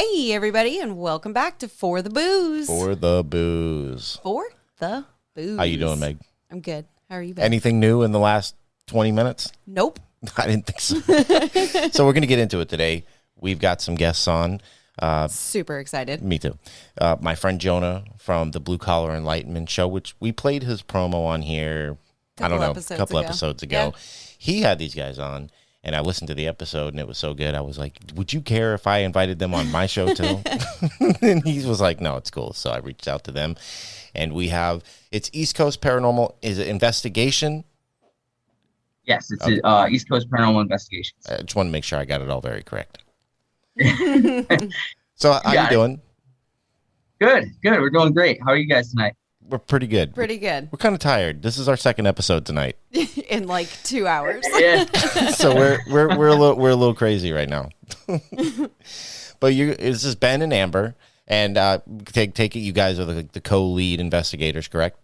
Hey, everybody, and welcome back to For the Booze. For the Booze. For the Booze. How you doing, Meg? I'm good. How are you, Ben? Anything new in the last 20 minutes? Nope. I didn't think so. So we're going to get into it today. We've got some guests on. Super excited. Me too. My friend Jonah from the Blue Collar Enlightenment Show, which we played his promo on here, a couple episodes ago. Yeah. He had these guys on. And I listened to the episode, and it was so good. I was like, would you care if I invited them on my show, too? And he was like, no, it's cool. So I reached out to them. And it's East Coast Paranormal Investigation? Yes, it's East Coast Paranormal Investigations. I just want to make sure I got it all very correct. So how you doing? Good. We're doing great. How are you guys tonight? We're pretty good. Pretty good. We're kind of tired. This is our second episode tonight. In like 2 hours. Yeah. So we're a little crazy right now. But this is Ben and Amber, and take it you guys are the co-lead investigators, correct?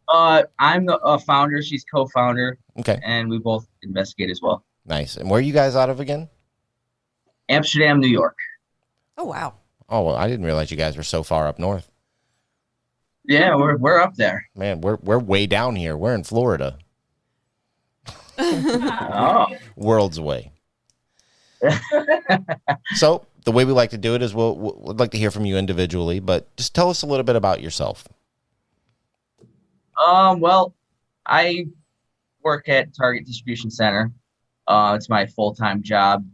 I'm the founder. She's co-founder. Okay. And we both investigate as well. Nice. And where are you guys out of again? Amsterdam, New York. Oh wow. Oh, well, I didn't realize you guys were so far up north. Yeah, we're up there. Man, we're way down here. We're in Florida. Oh. Worlds away. So the way we like to do it is we'd like to hear from you individually, but just tell us a little bit about yourself. Well, I work at Target Distribution Center. It's my full-time job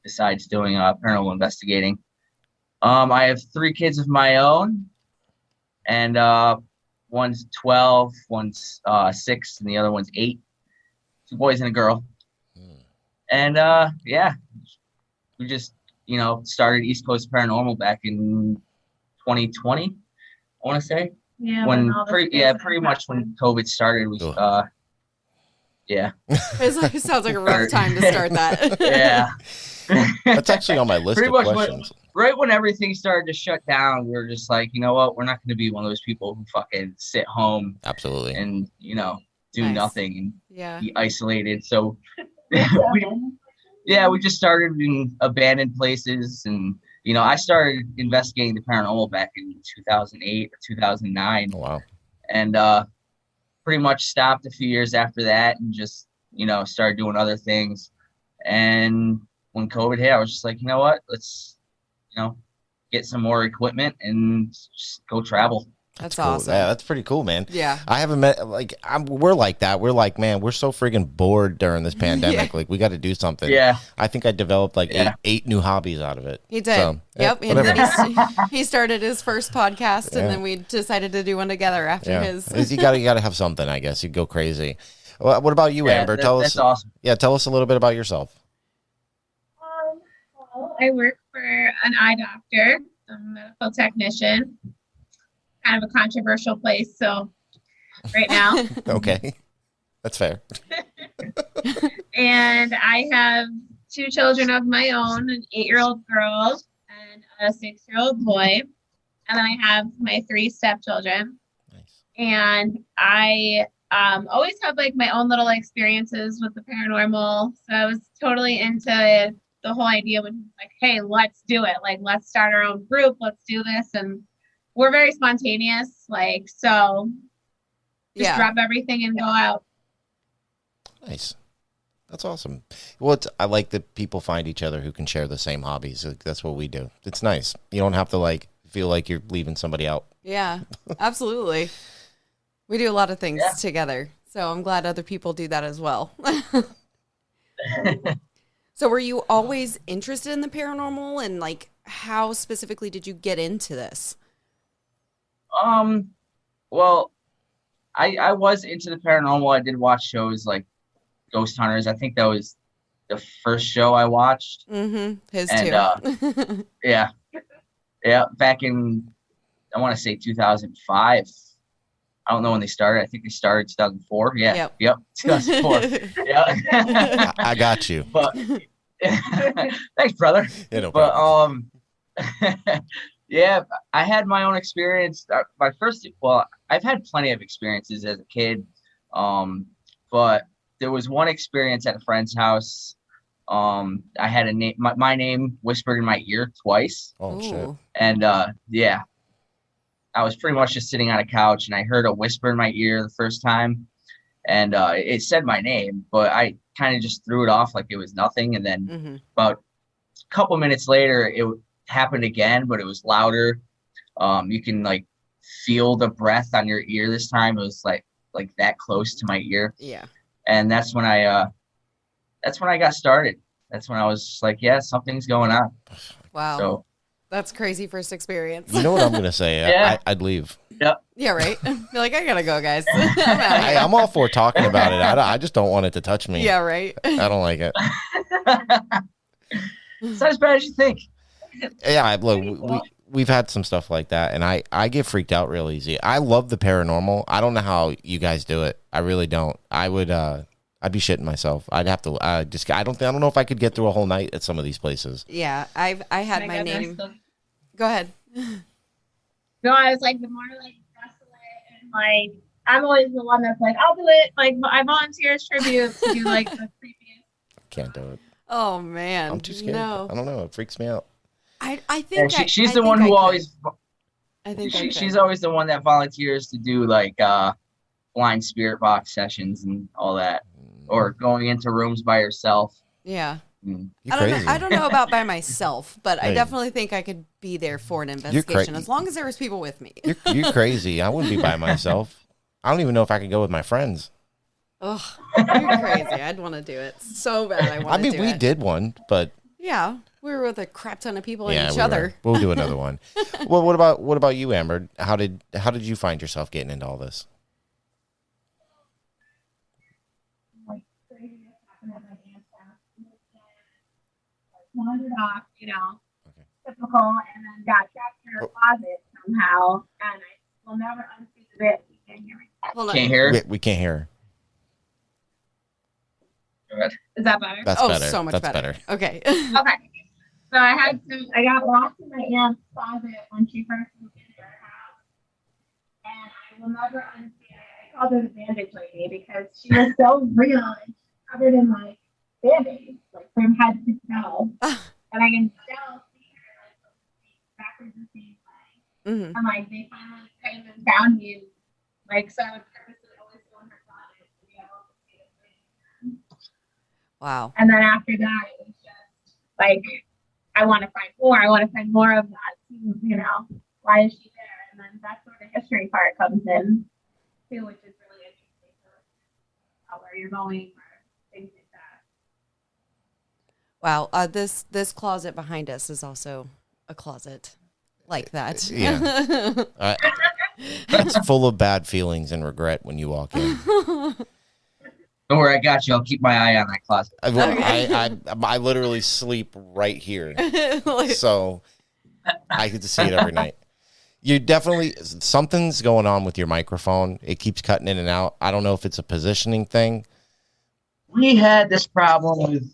besides doing paranormal investigating. I have 3 kids of my own. And one's 12, one's 6, and the other one's 8. 2 boys and a girl. And we just started East Coast Paranormal back in 2020. I want to say. Yeah. Pretty much when COVID started. Yeah. It sounds like a rough time to start that. Yeah. That's actually on my list of questions. Right when everything started to shut down, we were just like, you know what? We're not going to be one of those people who fucking sit home. Absolutely. And, do nothing and be isolated. So, we just started in abandoned places. And, I started investigating the paranormal back in 2008 or 2009. Oh, wow. And pretty much stopped a few years after that and just, started doing other things. And when COVID hit, I was just like, you know what? Let's, get some more equipment and just go travel. That's cool. Awesome. Yeah, that's pretty cool, man. Yeah. I haven't met, we're like that. We're like, man, we're so friggin' bored during this pandemic. Yeah. Like, we got to do something. Yeah. I think I developed eight new hobbies out of it. He did. So, yep. And then he started his first podcast, and then we decided to do one together after his. You got to have something, I guess. You'd go crazy. Well, what about you, Amber? That's awesome. Yeah, tell us a little bit about yourself. I work for an eye doctor, a medical technician. Kind of a controversial place, so right now. Okay, that's fair. And I have 2 children of my own, an 8-year-old girl and a 6-year-old boy. And then I have my 3 stepchildren. Nice. And I always have my own little experiences with the paranormal. So I was totally into the whole idea when hey, let's do it. Let's start our own group. Let's do this. And we're very spontaneous. So just drop everything and go out. Nice. That's awesome. Well, I like that people find each other who can share the same hobbies. That's what we do. It's nice. You don't have to feel like you're leaving somebody out. Yeah, absolutely. We do a lot of things together. So I'm glad other people do that as well. So were you always interested in the paranormal, and how specifically did you get into this? Well, I was into the paranormal. I did watch shows like Ghost Hunters. I think that was the first show I watched. Mm-hmm. His too. Yeah. Back in, I want to say 2005. I don't know when they started. I think they started 2004. Yeah. Yep. 2004. Yeah. I got you. But thanks, brother. Yeah, no problem. But I had my own experience. I've had plenty of experiences as a kid. But there was one experience at a friend's house I had a name, my name whispered in my ear twice. Oh, shit. And yeah, I was pretty much just sitting on a couch and I heard a whisper in my ear the first time. And it said my name, but I kind of just threw it off like it was nothing. And then about a couple minutes later, it happened again, but it was louder. You can like feel the breath on your ear this time. It was like that close to my ear. Yeah. And that's when I got started. That's when I was like, yeah, something's going on. Wow. So that's crazy first experience. You know what I'm going to say? Yeah. I'd leave. Yep. Yeah, right? You're like, I got to go, guys. I'm out of here. I'm all for talking about it. I just don't want it to touch me. Yeah, right? I don't like it. It's not as bad as you think. Yeah, look, we've had some stuff like that, and I get freaked out real easy. I love the paranormal. I don't know how you guys do it. I really don't. I'd be shitting myself. I'd have to I don't know if I could get through a whole night at some of these places. Yeah, I had my name. Go ahead. No, I was like, the more like desolate and like, I'm always the one that's like, I'll do it. Like, I volunteer as tribute to do like the creepiest. Can't do it. Oh man, I'm too scared. No. I don't know. It freaks me out. I think she's the one who always. I think she's always the one that volunteers to do like blind spirit box sessions and all that, or going into rooms by herself. Yeah. Crazy. I don't know about by myself, but I definitely think I could be there for an investigation as long as there was people with me. You're crazy. I wouldn't be by myself. I don't even know if I could go with my friends. Ugh, you're crazy. I'd want to do it so bad. We did one, but yeah, we were with a crap ton of people and each other. We'll do another one. Well, what about you, Amber? How did you find yourself getting into all this? Wandered off, typical, and then got trapped in her closet somehow, and I will never unsee the bit. You can't hear me. Can't hear? We can't hear her. Is that better? That's better. So much better. Okay. Okay. So I got lost in my aunt's closet when she first moved into our house, and I will never unsee it. I called her the bandage lady because she was so real and covered in like band-aids, like from head to toe. And I can still see her like backwards the same way. And like they finally kind of found me, like so I would purposely always go in her closet to be able to see it. Wow. And then after that, it was just like I want to find more of that. Why is she there? And then that's where the history part comes in too, which is really interesting for where you're going or things like that. Wow. This closet behind us is also a closet like that. Yeah. It's full of bad feelings and regret when you walk in. Don't worry, I got you. I'll keep my eye on that closet. I literally sleep right here, so I get to see it every night. You definitely, something's going on with your microphone. It keeps cutting in and out. I don't know if it's a positioning thing. We had this problem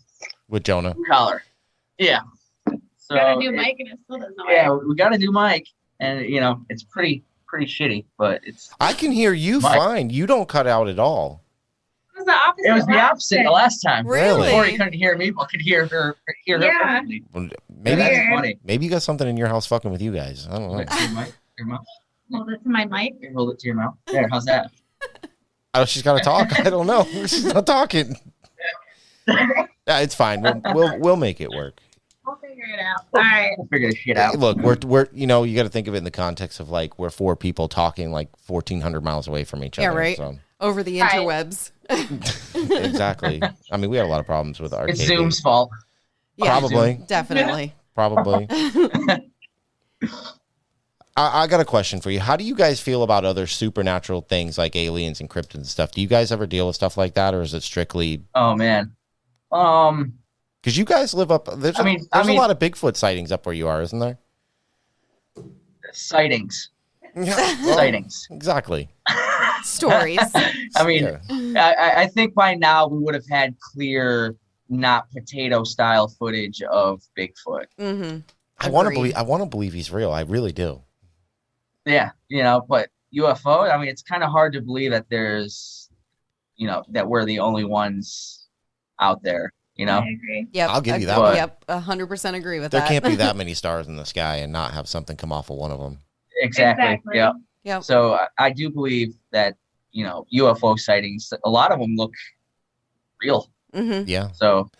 with Jonah. Collar. Yeah. So got a new mic and it still doesn't work. Yeah, we got a new mic, and it's pretty shitty, but it's. I can hear you fine. You don't cut out at all. It was the opposite the last time. Really? Before you couldn't hear me, I could hear her. Yeah. Well, Funny. Maybe you got something in your house fucking with you guys. I don't know. Your mouth. Hold it to my mic. Hold it to your mouth. There. How's that? Oh, she's got to talk. I don't know. She's not talking. Yeah, it's fine. We'll make it work. We'll figure it out. All right. We'll figure this shit out. Look, we're you got to think of it in the context of like we're four people talking like 1,400 miles away from each other. Yeah, right. So. Over the interwebs. Exactly. I mean, we had a lot of problems with our. It's Zoom's fault. Yeah, probably. Definitely. Probably. I got a question for you. How do you guys feel about other supernatural things like aliens and cryptids and stuff? Do you guys ever deal with stuff like that, or is it strictly? Oh man. Because you guys live up. There's a lot of Bigfoot sightings up where you are, isn't there? Sightings. Well, Sightings. Exactly. Stories. I mean, I think by now we would have had clear, not potato style footage of Bigfoot. Mm-hmm. I want to believe he's real. I really do. Yeah, but UFO. I mean, it's kind of hard to believe that there's, that we're the only ones out there. You know. I agree. Yep, I'll give you that one. Yep, 100% agree with there that. There can't be that many stars in the sky and not have something come off of one of them. Exactly. Yeah. Yep. So I do believe that, you know, UFO sightings, a lot of them look real. Mm-hmm. Yeah. So.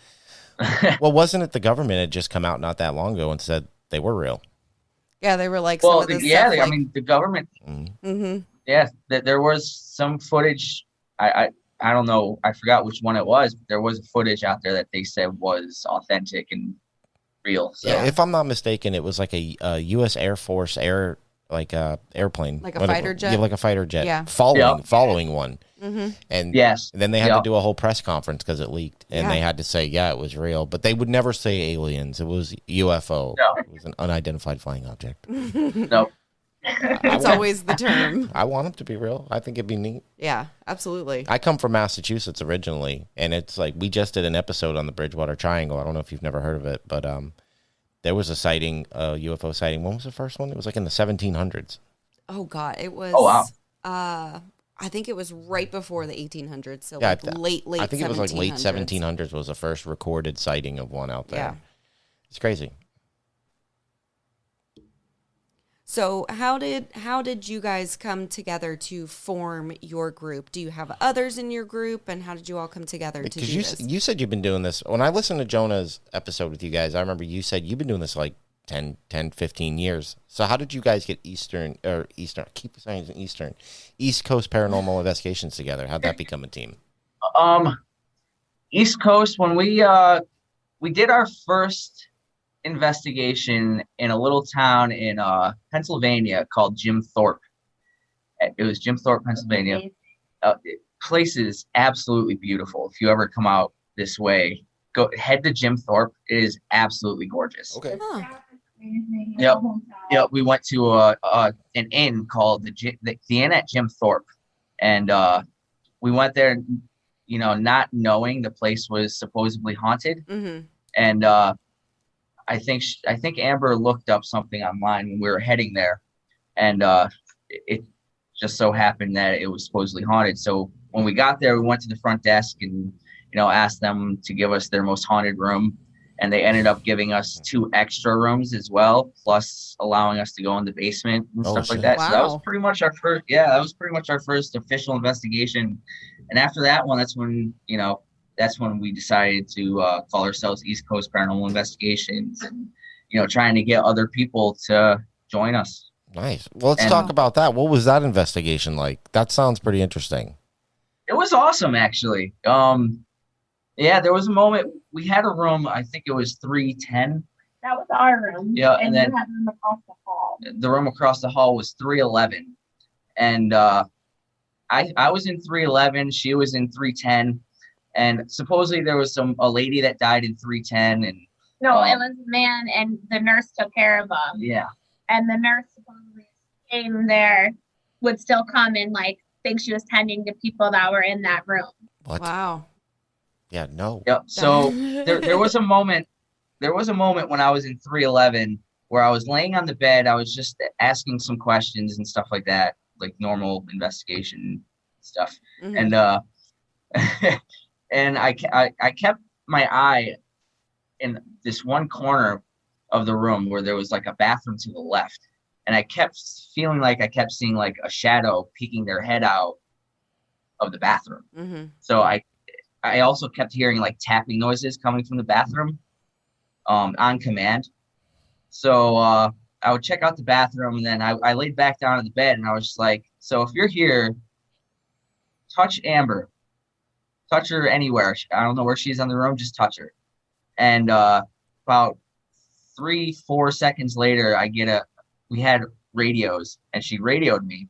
Well, wasn't it the government had just come out not that long ago and said they were real? Yeah, they were like, well, some of this yeah, stuff, I mean, the government. Mm-hmm. Yeah, there was some footage. I don't know. I forgot which one it was. But there was footage out there that they said was authentic and real. So. Yeah, if I'm not mistaken, it was like a U.S. Air Force airplane, like a fighter jet. Yeah, like a fighter jet. Yeah. Following one. Mm-hmm. And yes, then they had to do a whole press conference because it leaked, and they had to say, yeah, it was real, but they would never say aliens. It was UFO. No. It was an unidentified flying object. Nope. It's always the term. I want them to be real. I think it'd be neat. Yeah, absolutely. I come from Massachusetts originally, and it's like we just did an episode on the Bridgewater Triangle. I don't know if you've never heard of it, but there was a sighting, a UFO sighting. When was the first one? It was like in the 1700s. Oh God, it was. Oh wow. I think it was right before the 1800s. So Yeah, like late. I think it was like late 1700s. 1700s was the first recorded sighting of one out there. Yeah. It's crazy. So how did you guys come together to form your group? Do you have others in your group, and how did you all come together to do this? You said you've been doing this. When I listened to Jonah's episode with you guys, I remember you said you've been doing this like 10, 15 years. So how did you guys get East Coast Paranormal Investigations together? How'd that become a team? East Coast, when we did our first investigation in a little town in Pennsylvania called Jim Thorpe. It was Jim Thorpe, Pennsylvania. Place is absolutely beautiful. If you ever come out this way, head to Jim Thorpe. It is absolutely gorgeous. Okay. Huh. Yep. We went to an inn called the Inn at Jim Thorpe, and we went there, you know, not knowing the place was supposedly haunted. Mm-hmm. And I think Amber looked up something online when we were heading there, and it just so happened that it was supposedly haunted. So when we got there, we went to the front desk and, you know, asked them to give us their most haunted room, and they ended up giving us 2 extra rooms as well, plus allowing us to go in the basement and stuff like that. Wow. So that was pretty much our first. Yeah, that was pretty much our first official investigation. And after that one, that's when we decided to call ourselves East Coast Paranormal Investigations, and, you know, trying to get other people to join us. Nice. Well, let's talk about that. What was that investigation like? That sounds pretty interesting. It was awesome, actually. Yeah, there was a moment we had a room. I think it was 310. That was our room. Yeah, and then you had room across the hall. The room across the hall was 311, and I was in 311. She was in 310. And supposedly there was a lady that died in 310, and no, it was a man, and the nurse took care of him. Yeah. And the nurse supposedly came there, would still come and like think she was tending to people that were in that room. What? Wow. Yeah, no. Yep. So there was a moment. There was a moment when I was in 311 where I was laying on the bed. I was just asking some questions and stuff like that, like normal investigation stuff. Mm-hmm. And and I kept my eye in this one corner of the room where there was like a bathroom to the left, and I kept feeling like I kept seeing like a shadow peeking their head out of the bathroom. Mm-hmm. So I also kept hearing like tapping noises coming from the bathroom on command. So I would check out the bathroom, and then I laid back down on the bed, and I was just like, so if you're here, touch Amber. Touch her anywhere. I don't know where she is on the room, just touch her. And about 3-4 seconds later, we had radios, and she radioed me.